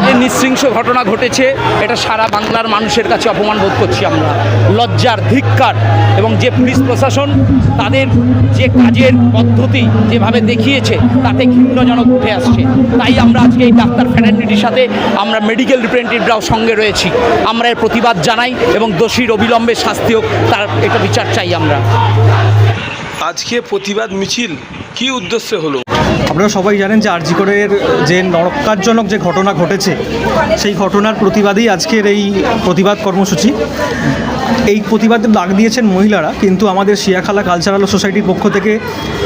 এই নৃশংস ঘটনা ঘটেছে, এটা সারা বাংলার মানুষের কাছে অপমান বোধ করছি আমরা। লজ্জার, ধিক্কার, এবং যে পুলিশ প্রশাসন তাদের যে কাজের পদ্ধতি যেভাবে দেখিয়েছে তাতে ঘৃণ্যজনক উঠে আসছে। তাই আমরা আজকে এই ডাক্তার ফ্র্যাটার্নিটির সাথে আমরা মেডিকেল রিপ্রেজেন্টেটিভরাও সঙ্গে রয়েছি। আমরা এর প্রতিবাদ জানাই এবং দোষীর অবিলম্বে শাস্তি হোক, তার এটা বিচার চাই আমরা। আজকে প্রতিবাদ মিছিল কি উদ্দেশ্যে হলো? আপনারা সবাই জানেন যে আরজি করের যে নরকারজনক যে ঘটনা ঘটেছে সেই ঘটনার প্রতিবাদেই আজকের এই প্রতিবাদ কর্মসূচি। এই প্রতিবাদের ডাক দিয়েছেন মহিলারা, কিন্তু আমাদের শিয়াখালা কালচারাল সোসাইটির পক্ষ থেকে,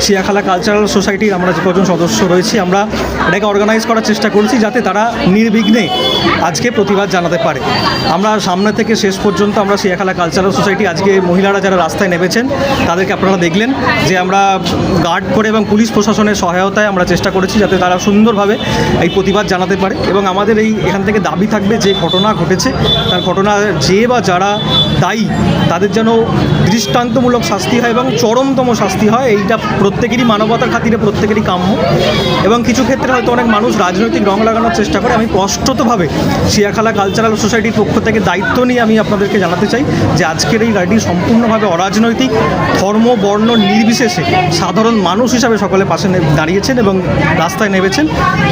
শিয়াখালা কালচারাল সোসাইটির আমরা যে কজন সদস্য রয়েছি, আমরা এটাকে অর্গানাইজ করার চেষ্টা করছি যাতে তারা নির্বিঘ্নে আজকে প্রতিবাদ জানাতে পারে। আমরা সামনে থেকে শেষ পর্যন্ত আমরা শিয়াখালা কালচারাল সোসাইটি আজকে মহিলারা যারা রাস্তায় নেমেছেন তাদেরকে আপনারা দেখলেন যে আমরা গার্ড করে এবং পুলিশ প্রশাসনের সহায়তায় আমরা চেষ্টা করেছি যাতে তারা সুন্দরভাবে এই প্রতিবাদ জানাতে পারে। এবং আমাদের এখান থেকে দাবি থাকবে যে ঘটনা ঘটেছে তার ঘটনা যে বা যারা দায়ী তাদের যেন দৃষ্টান্তমূলক শাস্তি হয় এবং চরমতম শাস্তি হয়। এইটা প্রত্যেকেরই মানবতার খাতিরে প্রত্যেকেরই কাম্য। এবং কিছু ক্ষেত্রে হয়তো অনেক মানুষ রাজনৈতিক রং লাগানোর চেষ্টা করে। আমি স্পষ্টতভাবে শিয়াখালা কালচারাল সোসাইটির পক্ষ থেকে দায়িত্ব নিয়ে আমি আপনাদেরকে জানাতে চাই যে আজকের এই গাড়িটি সম্পূর্ণভাবে অরাজনৈতিক, ধর্ম বর্ণ নির্বিশেষে সাধারণ মানুষ হিসাবে সকলে পাশে দাঁড়িয়েছেন এবং রাস্তায় নেমেছেন।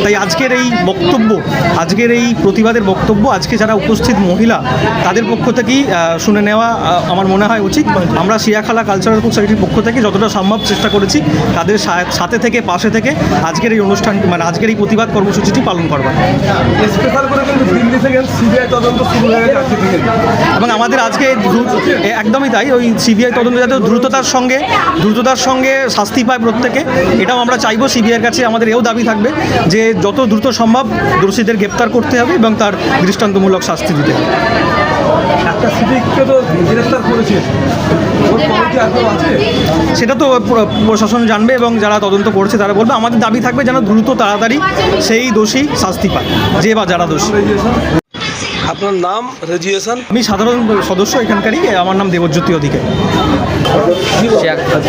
তাই আজকের এই বক্তব্য, আজকের এই প্রতিবাদের বক্তব্য আজকে যারা উপস্থিত মহিলা তাদের পক্ষ থেকেই শুনে নেওয়া আমার মনে হয় উচিত। আমরা শিয়াখালা কালচারাল সোসাইটির পক্ষ থেকে যতটা সম্ভব চেষ্টা করেছি তাদের সাথে থেকে, পাশে থেকে আজকের এই অনুষ্ঠান, মানে আজকের এই প্রতিবাদ কর্মসূচিটি পালন করবার। এবং আমাদের আজকে একদমই তাই, ওই সিবিআই তদন্ত যাতে দ্রুততার সঙ্গে শাস্তি পায় প্রত্যেকে, এটাও আমরা চাইবো। সিবিআইয়ের কাছে আমাদের এও দাবি থাকবে যে যত দ্রুত সম্ভব দোষীদের গ্রেপ্তার করতে হবে এবং তার দৃষ্টান্তমূলক শাস্তি দিতে হবে। সেটা তো প্রশাসন জানবে এবং যারা তদন্ত করছে তারা বলবে। আমাদের দাবি থাকবে যেন দ্রুত তাড়াতাড়ি সেই দোষী শাস্তি পায়, যে বা যারা দোষী। আপনার নাম, রেজিস্ট্রেশন? আমি সাধারণ সদস্য এখানকারই, আমার নাম দেবজ্যোতি অধিকারী।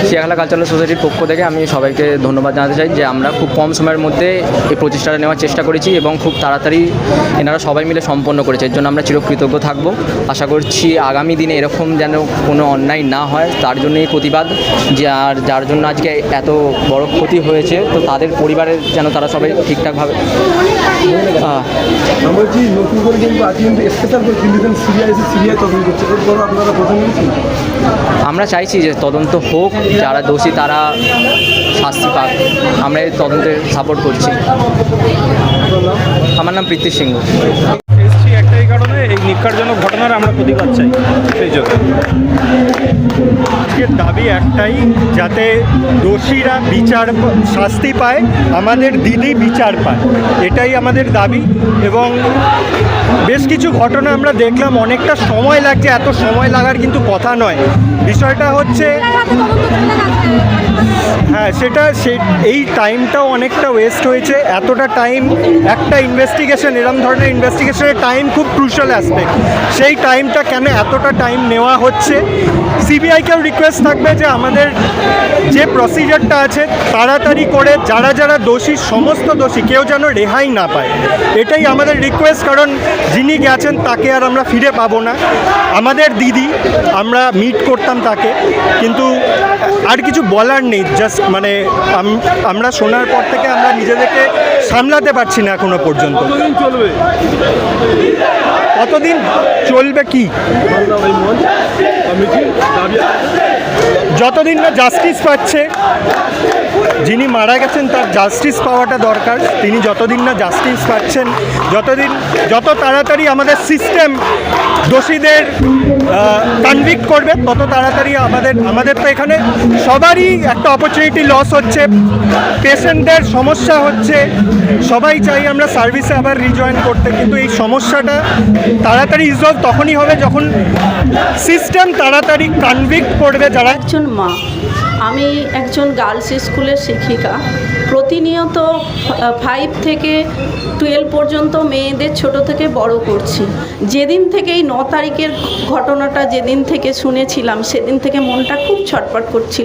শিয়াখালা কালচারাল সোসাইটির পক্ষ থেকে আমি সবাইকে ধন্যবাদ জানাতে চাই যে আমরা খুব কম সময়ের মধ্যে এই প্রচেষ্টাটা নেওয়ার চেষ্টা করেছি এবং খুব তাড়াতাড়ি এনারা সবাই মিলে সম্পন্ন করেছে। এর জন্য আমরা চিরকৃতজ্ঞ থাকব। আশা করছি আগামী দিনে এরকম যেন কোনো অন্যায় না হয়, তার জন্যই প্রতিবাদ। যে আর যার জন্য আজকে এত বড় ক্ষতি হয়েছে, তো তাদের পরিবারের যেন তারা সবাই ঠিকঠাকভাবে। আমরা চাইছি যে তদন্ত হোক, যারা দোষী তারা শাস্তি পাক। আমরা এই তদন্তে সাপোর্ট করছি। আমার নাম প্রীতি সিংহ। এসছি একটাই কারণে, এই নিকারজনক ঘটনার আমরা প্রতিবাদ চাই। সেই জন্য আজকের দাবি একটাই, যাতে দোষীরা শাস্তি পায়, আমাদের দিদি বিচার পায়, এটাই আমাদের দাবি। এবং বেশ কিছু ঘটনা আমরা দেখলাম, অনেকটা সময় লাগছে, এত সময় লাগার কিন্তু কথা নয়। বিষয়টা হচ্ছে হ্যাঁ এই টাইমটাও অনেকটা ওয়েস্ট হয়েছে। এতটা টাইম একটা ইনভেস্টিগেশন, এরকম ধরনের ইনভেস্টিগেশনের টাইম খুব ক্রুশাল অ্যাসপেক্ট। সেই টাইমটা কেন এতটা টাইম নেওয়া হচ্ছে? সিবিআইকেও রিকোয়েস্ট থাকবে যে আমাদের যে প্রসিজারটা আছে তাড়াতাড়ি করে যারা যারা দোষী, সমস্ত দোষী কেউ যেন রেহাই না পায়, এটাই আমাদের রিকোয়েস্ট। কারণ যিনি গেছেন তাকে আর আমরা ফিরে পাবো না। আমাদের দিদি, আমরা মিট করতাম তাকে, কিন্তু আর কিছু বলার নেই। জাস্ট মানে আমরা শোনার পর থেকে আমরা নিজেদেরকে সামলাতে পারছি না এখনো পর্যন্ত। কতদিন চলবে কি? যতদিন না জাস্টিস পাচ্ছে, যিনি মারা গেছেন তার জাস্টিস পাওয়াটা দরকার। তিনি যতদিন না জাস্টিস পাচ্ছেন, যত তাড়াতাড়ি আমাদের সিস্টেম দোষীদের কনভিক্ট করবে, তত তাড়াতাড়ি আমাদের তো এখানে সবারই একটা অপরচুনিটি লস হচ্ছে, পেশেন্টদের সমস্যা হচ্ছে, সবাই চাই আমরা সার্ভিসে আবার রিজয়েন করতে, কিন্তু এই সমস্যাটা তাড়াতাড়ি রিজলভ তখনই হবে যখন সিস্টেম তাড়াতাড়ি কনভিক্ট করবে যারা। একজন মা, আমি একজন গার্লস স্কুলের শিক্ষিকা। প্রতিনিয়ত 5 থেকে 12 পর্যন্ত মেয়েদের ছোট থেকে বড় করছি। যেদিন থেকে এই 9 তারিখের ঘটনাটা যেদিন থেকে শুনেছিলাম, সেদিন থেকে মনটা খুব ছটফট করছিল।